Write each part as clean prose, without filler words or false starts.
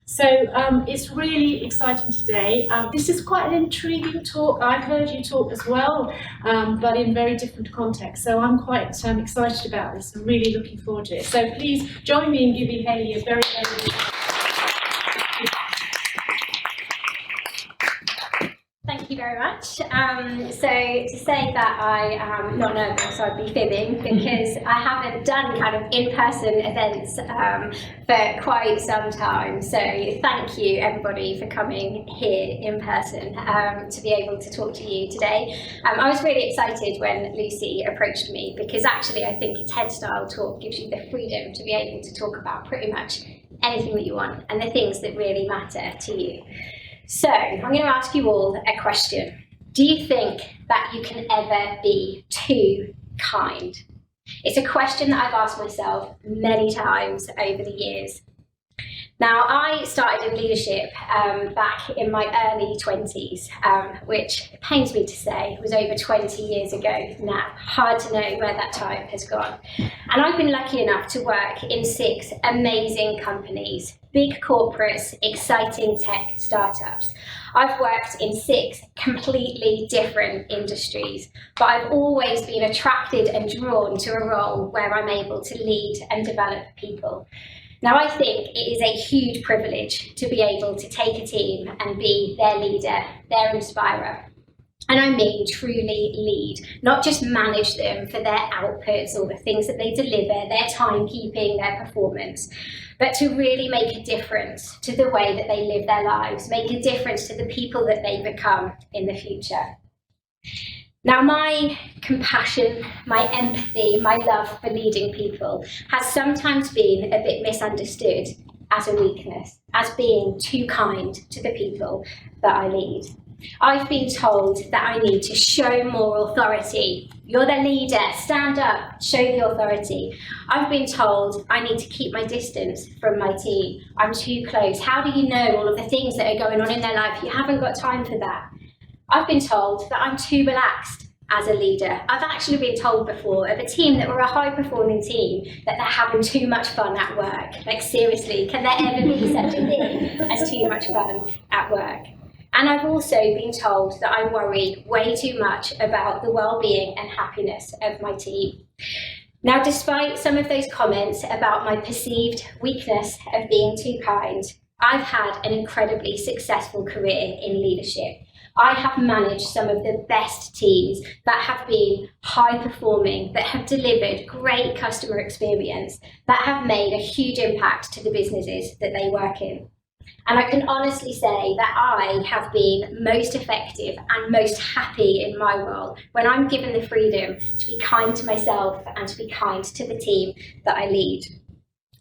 So it's really exciting today. This is quite an intriguing talk. I've heard you talk as well, but in very different contexts. So I'm quite excited about this. I'm really looking forward to it. So please join me in giving Hayley a very, very Thank you very much. So to say that I am not nervous, I'd be fibbing, because I haven't done kind of in-person events for quite some time. So thank you everybody for coming here in person to be able to talk to you today. I was really excited when Lucy approached me, because actually I think a TED-style talk gives you the freedom to be able to talk about pretty much anything that you want and the things that really matter to you. So, I'm going to ask you all a question. Do you think that you can ever be too kind? It's a question that I've asked myself many times over the years. Now, I started in leadership back in my early 20s, which pains me to say was over 20 years ago now. Hard to know where that time has gone. And I've been lucky enough to work in 6 amazing companies, big corporates, exciting tech startups. I've worked in 6 completely different industries, but I've always been attracted and drawn to a role where I'm able to lead and develop people. Now, I think it is a huge privilege to be able to take a team and be their leader, their inspirer. And I mean truly lead, not just manage them for their outputs or the things that they deliver, their timekeeping, their performance, but to really make a difference to the way that they live their lives, make a difference to the people that they become in the future. Now, my compassion, my empathy, my love for leading people has sometimes been a bit misunderstood as a weakness, as being too kind to the people that I lead. I've been told that I need to show more authority. You're the leader, stand up, show the authority. I've been told I need to keep my distance from my team. I'm too close. How do you know all of the things that are going on in their life? You haven't got time for that. I've been told that I'm too relaxed as a leader. I've actually been told before of a team that were a high-performing team that they're having too much fun at work. Like, seriously, can there ever be such a thing as too much fun at work? And I've also been told that I worry way too much about the well-being and happiness of my team. Now, despite some of those comments about my perceived weakness of being too kind, I've had an incredibly successful career in leadership. I have managed some of the best teams that have been high performing, that have delivered great customer experience, that have made a huge impact to the businesses that they work in. And I can honestly say that I have been most effective and most happy in my role when I'm given the freedom to be kind to myself and to be kind to the team that I lead.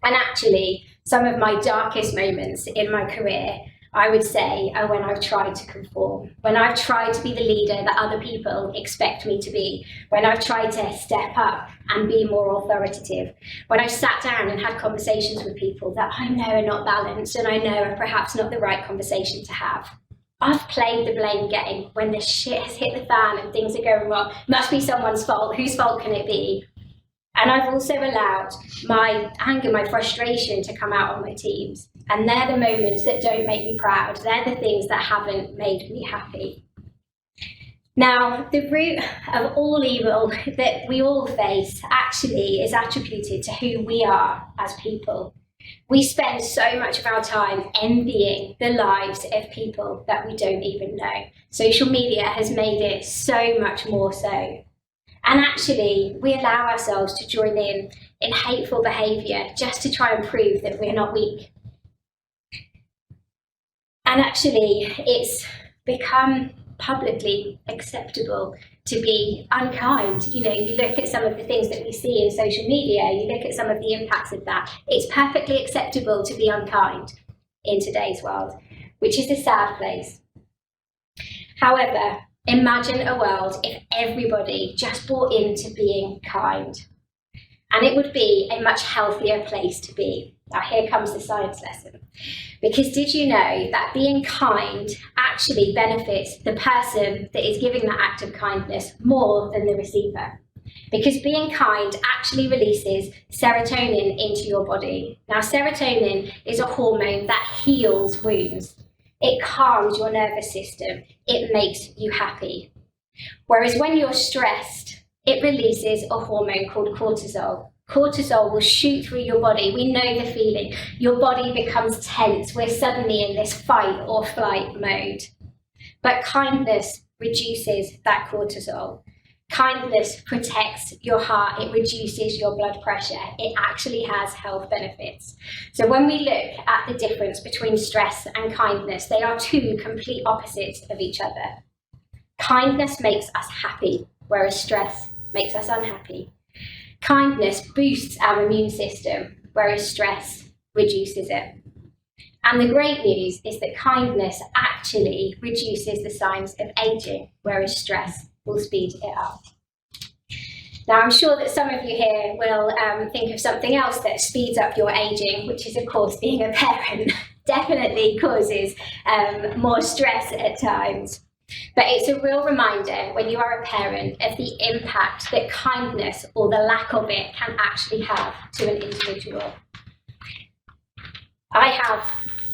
And actually, some of my darkest moments in my career, I would say, are when I've tried to conform, when I've tried to be the leader that other people expect me to be, when I've tried to step up and be more authoritative, when I've sat down and had conversations with people that I know are not balanced and I know are perhaps not the right conversation to have. I've played the blame game when the shit has hit the fan and things are going wrong. Must be someone's fault. Whose fault can it be? And I've also allowed my anger, my frustration to come out on my teams. And they're the moments that don't make me proud. They're the things that haven't made me happy. Now, the root of all evil that we all face actually is attributed to who we are as people. We spend so much of our time envying the lives of people that we don't even know. Social media has made it so much more so. And actually, we allow ourselves to join in hateful behaviour just to try and prove that we're not weak. And actually, it's become publicly acceptable to be unkind. You know, you look at some of the things that we see in social media, you look at some of the impacts of that. It's perfectly acceptable to be unkind in today's world, which is a sad place. However, imagine a world if everybody just bought into being kind. And it would be a much healthier place to be. Now, here comes the science lesson. Because did you know that being kind actually benefits the person that is giving that act of kindness more than the receiver? because being kind actually releases serotonin into your body. Now, serotonin is a hormone that heals wounds. It calms your nervous system. It makes you happy. Whereas when you're stressed, it releases a hormone called cortisol. Cortisol will shoot through your body. We know the feeling. Your body becomes tense. We're suddenly in this fight or flight mode. But kindness reduces that cortisol. Kindness protects your heart. It reduces your blood pressure. It actually has health benefits. So when we look at the difference between stress and kindness, they are two complete opposites of each other. Kindness makes us happy, whereas stress makes us unhappy. Kindness boosts our immune system, whereas stress reduces it. And the great news is that kindness actually reduces the signs of aging, whereas stress will speed it up. Now, I'm sure that some of you here will think of something else that speeds up your aging, which is, of course, being a parent. Definitely causes more stress at times. But it's a real reminder when you are a parent of the impact that kindness, or the lack of it, can actually have to an individual. I have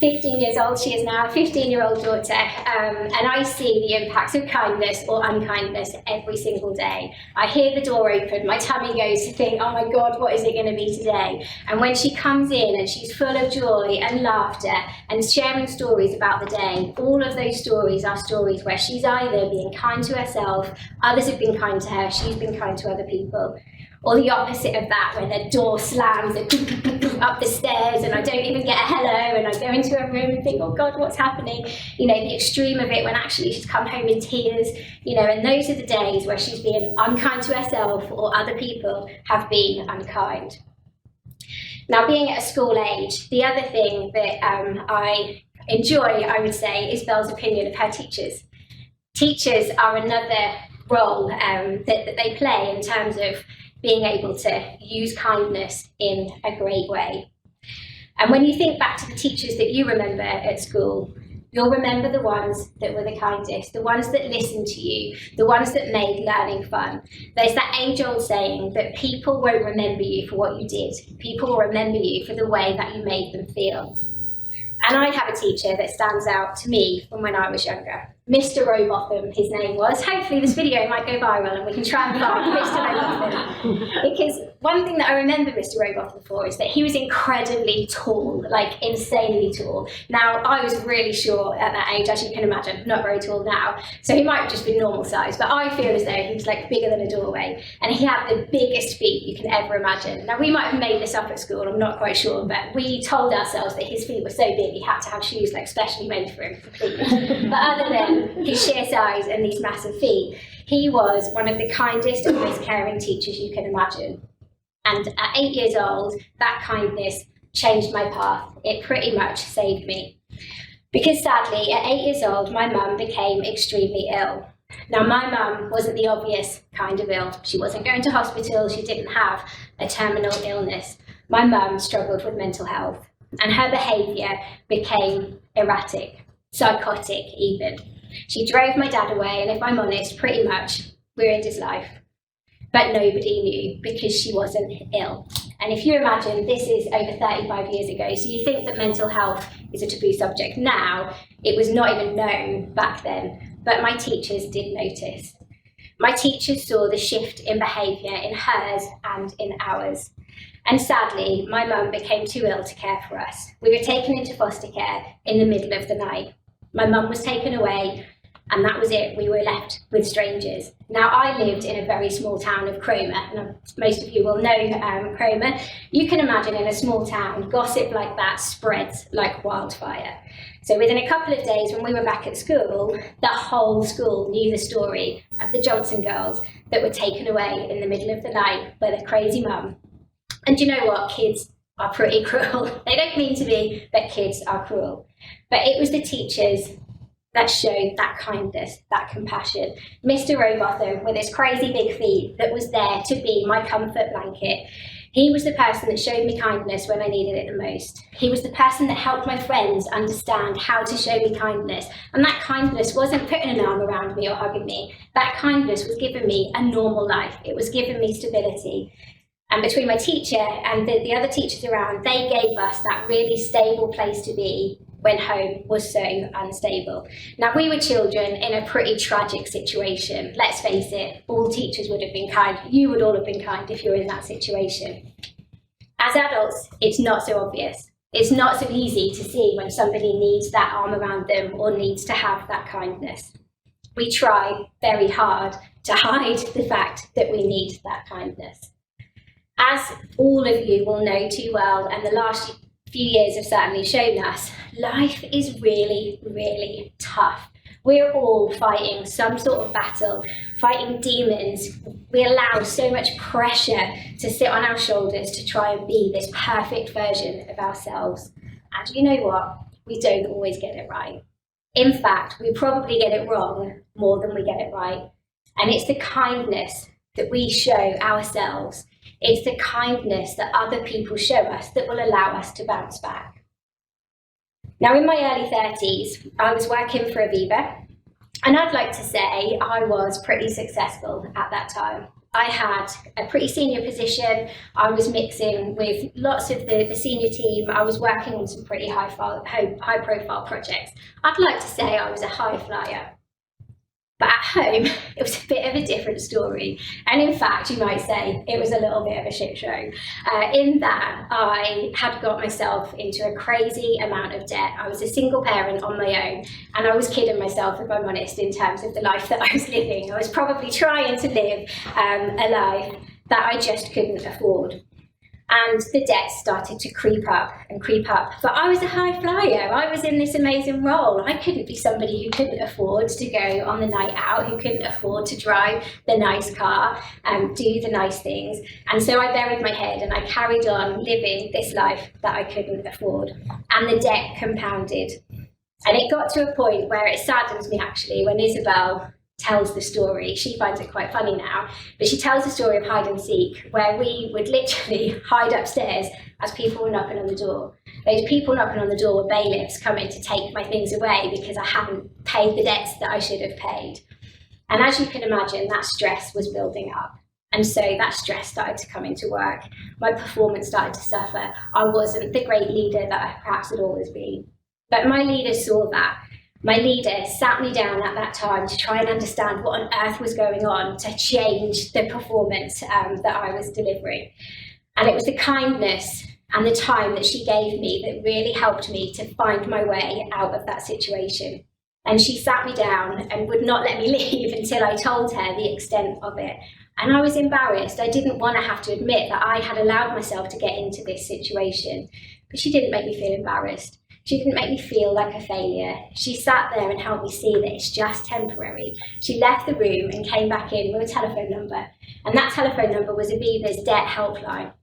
15 years old, she is now a 15-year-old daughter, and I see the impacts of kindness or unkindness every single day. I hear the door open, my tummy goes to think, oh my God, what is it going to be today? And when she comes in and she's full of joy and laughter and sharing stories about the day, all of those stories are stories where she's either being kind to herself, others have been kind to her, she's been kind to other people. Or the opposite of that, when the door slams and up the stairs and I don't even get a hello and I go into a room and think, oh God, what's happening? You know, the extreme of it when actually she's come home in tears, you know, and those are the days where she's being unkind to herself or other people have been unkind. Now, being at a school age, the other thing that I enjoy, I would say, is Belle's opinion of her teachers. Teachers are another role that they play in terms of being able to use kindness in a great way. And when you think back to the teachers that you remember at school, you'll remember the ones that were the kindest, the ones that listened to you, the ones that made learning fun. There's that age-old saying that people won't remember you for what you did. People will remember you for the way that you made them feel. And I have a teacher that stands out to me from when I was younger. Mr. Robotham, his name was. Hopefully this video might go viral and we can try and find Mr. Robotham. Because one thing that I remember Mr. Robotham for is that he was incredibly tall, like insanely tall. Now, I was really short at that age, as you can imagine, not very tall now. So he might have just been normal size, but I feel as though he was like bigger than a doorway. And he had the biggest feet you can ever imagine. Now, we might have made this up at school, I'm not quite sure, but we told ourselves that his feet were so big he had to have shoes like specially made for him completely. But other than his sheer size and these massive feet, he was one of the kindest and most caring teachers you can imagine. And at 8 years old, that kindness changed my path. It pretty much saved me. Because sadly, at 8 years old, my mum became extremely ill. Now, my mum wasn't the obvious kind of ill. She wasn't going to hospital. She didn't have a terminal illness. My mum struggled with mental health, and her behaviour became erratic, psychotic even. She drove my dad away, and if I'm honest, pretty much ruined his life. But nobody knew because she wasn't ill. And if you imagine, this is over 35 years ago, so you think that mental health is a taboo subject now. It was not even known back then, but my teachers did notice. My teachers saw the shift in behaviour in hers and in ours. And sadly, my mum became too ill to care for us. We were taken into foster care in the middle of the night. My mum was taken away, and that was it. We were left with strangers. Now, I lived in a very small town of Cromer, and most of you will know Cromer. You can imagine in a small town, gossip like that spreads like wildfire. So within a couple of days, when we were back at school, the whole school knew the story of the Johnson girls that were taken away in the middle of the night by their crazy mum. And you know what? Kids are pretty cruel. They don't mean to be, but kids are cruel. But it was the teachers that showed that kindness, that compassion. Mr. Robotham, with his crazy big feet, that was there to be my comfort blanket. He was the person that showed me kindness when I needed it the most. He was the person that helped my friends understand how to show me kindness. And that kindness wasn't putting an arm around me or hugging me. That kindness was giving me a normal life. It was giving me stability. And between my teacher and the other teachers around, they gave us that really stable place to be when home was so unstable. Now, we were children in a pretty tragic situation. Let's face it, all teachers would have been kind. You would all have been kind if you were in that situation. As adults, it's not so obvious. It's not so easy to see when somebody needs that arm around them or needs to have that kindness. We try very hard to hide the fact that we need that kindness. As all of you will know too well, and the last few years have certainly shown us, life is really, really tough. We're all fighting some sort of battle, fighting demons. We allow so much pressure to sit on our shoulders to try and be this perfect version of ourselves. And you know what? We don't always get it right. In fact, we probably get it wrong more than we get it right. And it's the kindness that we show ourselves. It's the kindness that other people show us that will allow us to bounce back. Now, in my early 30s, I was working for Aviva, and I'd like to say I was pretty successful at that time. I had a pretty senior position. I was mixing with lots of the senior team. I was working on some pretty high-profile projects. I'd like to say I was a high flyer. But at home, it was a bit of a different story. And in fact, you might say it was a little bit of a shit show. In that, I had got myself into a crazy amount of debt. I was a single parent on my own, and I was kidding myself, if I'm honest, in terms of the life that I was living. I was probably trying to live a life that I just couldn't afford. And the debt started to creep up and creep up. But I was a high flyer. I was in this amazing role. I couldn't be somebody who couldn't afford to go on the night out, who couldn't afford to drive the nice car and do the nice things. And so I buried my head and I carried on living this life that I couldn't afford. And the debt compounded. And it got to a point where it saddens me, actually, when Isabel tells the story. She finds it quite funny now, but she tells the story of hide and seek, where we would literally hide upstairs as people were knocking on the door. Those people knocking on the door were bailiffs coming to take my things away because I hadn't paid the debts that I should have paid. And as you can imagine, that stress was building up. And so that stress started to come into work. My performance started to suffer. I wasn't the great leader that I perhaps had always been. But my leader saw that. My leader sat me down at that time to try and understand what on earth was going on to change the performance that I was delivering. And it was the kindness and the time that she gave me that really helped me to find my way out of that situation. And she sat me down and would not let me leave until I told her the extent of it. And I was embarrassed. I didn't want to have to admit that I had allowed myself to get into this situation. But she didn't make me feel embarrassed. She didn't make me feel like a failure. She sat there and helped me see that it's just temporary. She left the room and came back in with a telephone number. And that telephone number was Aviva's debt helpline.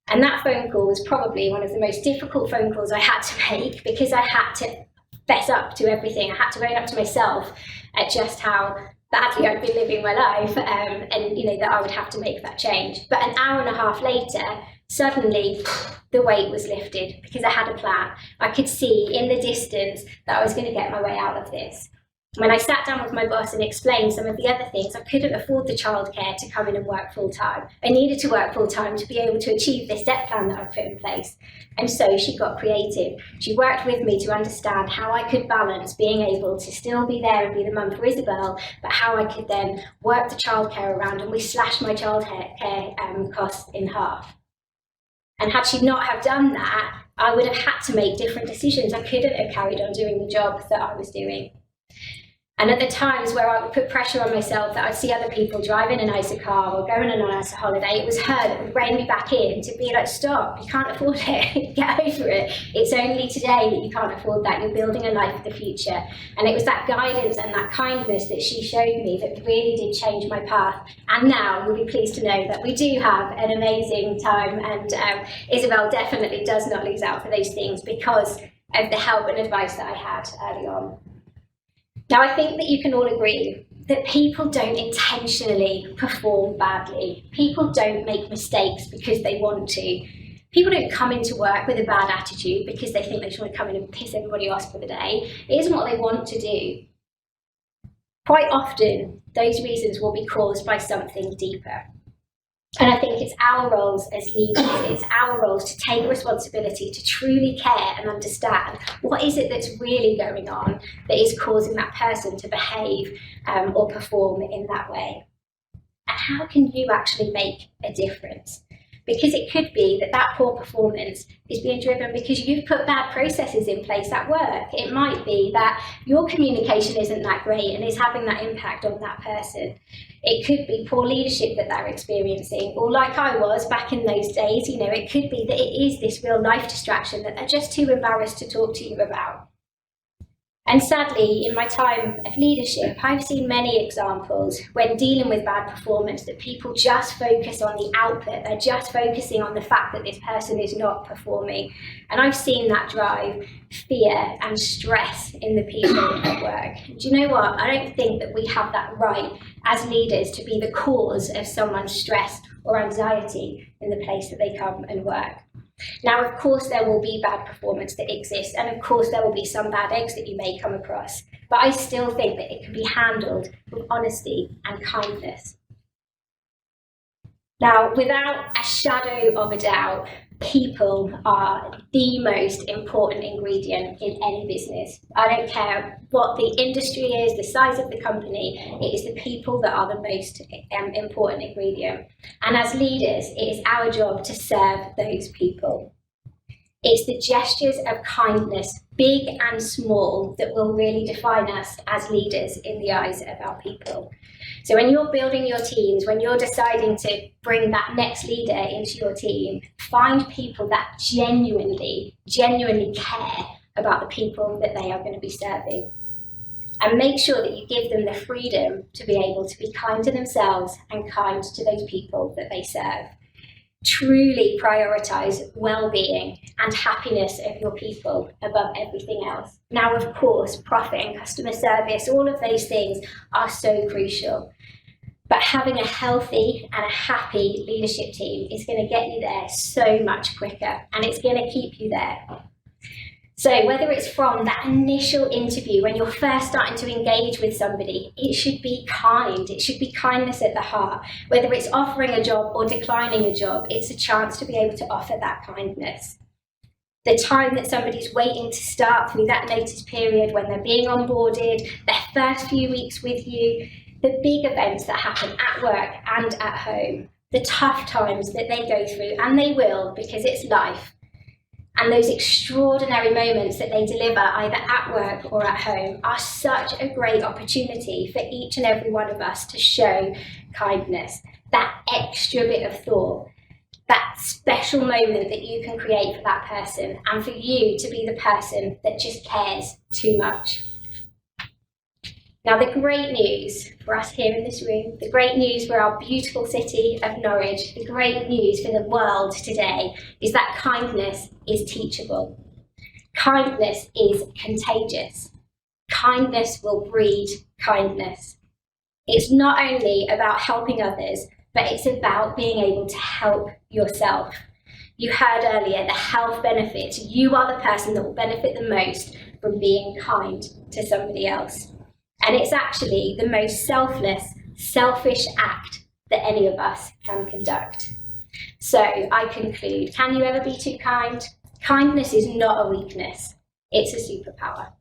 And that phone call was probably one of the most difficult phone calls I had to make because I had to fess up to everything. I had to own up to myself at just how badly I'd been living my life and you know that I would have to make that change. But an hour and a half later, suddenly the weight was lifted because I had a plan. I could see in the distance that I was going to get my way out of this. When I sat down with my boss and explained some of the other things, I couldn't afford the childcare to come in and work full time. I needed to work full time to be able to achieve this debt plan that I put in place. And so she got creative. She worked with me to understand how I could balance being able to still be there and be the mum for Isabel, but how I could then work the childcare around, and we slashed my childcare costs in half. And had she not have done that, I would have had to make different decisions. I couldn't have carried on doing the job that I was doing. And at the times where I would put pressure on myself that I'd see other people driving a nicer car or going on a nicer holiday, it was her that would rein me back in to be like, stop, you can't afford it, get over it. It's only today that you can't afford that. You're building a life for the future. And it was that guidance and that kindness that she showed me that really did change my path. And now you'll be pleased to know that we do have an amazing time, and Isabel definitely does not lose out for those things because of the help and advice that I had early on. Now, I think that you can all agree that people don't intentionally perform badly. People don't make mistakes because they want to. People don't come into work with a bad attitude because they think they just want to come in and piss everybody off for the day. It isn't what they want to do. Quite often, those reasons will be caused by something deeper. And I think it's our roles as leaders, it's our roles to take responsibility, to truly care and understand what is it that's really going on that is causing that person to behave or perform in that way. And how can you actually make a difference? Because it could be that poor performance is being driven because you've put bad processes in place at work. It might be that your communication isn't that great and is having that impact on that person. It could be poor leadership that they're experiencing, or like I was back in those days, it could be that it is this real life distraction that they're just too embarrassed to talk to you about. And sadly, in my time of leadership, I've seen many examples when dealing with bad performance that people just focus on the output. They're just focusing on the fact that this person is not performing. And I've seen that drive fear and stress in the people at work. Do you know what? I don't think that we have that right as leaders to be the cause of someone's stress or anxiety in the place that they come and work. Now, of course, there will be bad performance that exists, and of course, there will be some bad eggs that you may come across, but I still think that it can be handled with honesty and kindness. Now, without a shadow of a doubt, people are the most important ingredient in any business. I don't care what the industry is, the size of the company, it is the people that are the most important ingredient. And as leaders, it is our job to serve those people. It's the gestures of kindness, big and small, that will really define us as leaders in the eyes of our people. So when you're building your teams, when you're deciding to bring that next leader into your team, find people that genuinely care about the people that they are going to be serving. And make sure that you give them the freedom to be able to be kind to themselves and kind to those people that they serve. Truly prioritise well-being and happiness of your people above everything else. Now, of course, profit and customer service, all of those things are so crucial. But having a healthy and a happy leadership team is going to get you there so much quicker, and it's going to keep you there. So whether it's from that initial interview when you're first starting to engage with somebody, it should be kind. It should be kindness at the heart. Whether it's offering a job or declining a job, it's a chance to be able to offer that kindness. The time that somebody's waiting to start through that notice period, when they're being onboarded, their first few weeks with you, the big events that happen at work and at home, the tough times that they go through, and they will because it's life. And those extraordinary moments that they deliver either at work or at home are such a great opportunity for each and every one of us to show kindness, that extra bit of thought, that special moment that you can create for that person, and for you to be the person that just cares too much. Now, the great news for us here in this room, the great news for our beautiful city of Norwich, the great news for the world today is that kindness is teachable. Kindness is contagious. Kindness will breed kindness. It's not only about helping others, but it's about being able to help yourself. You heard earlier the health benefits. You are the person that will benefit the most from being kind to somebody else. And it's actually the most selfless, selfish act that any of us can conduct. So I conclude, can you ever be too kind? Kindness is not a weakness, it's a superpower.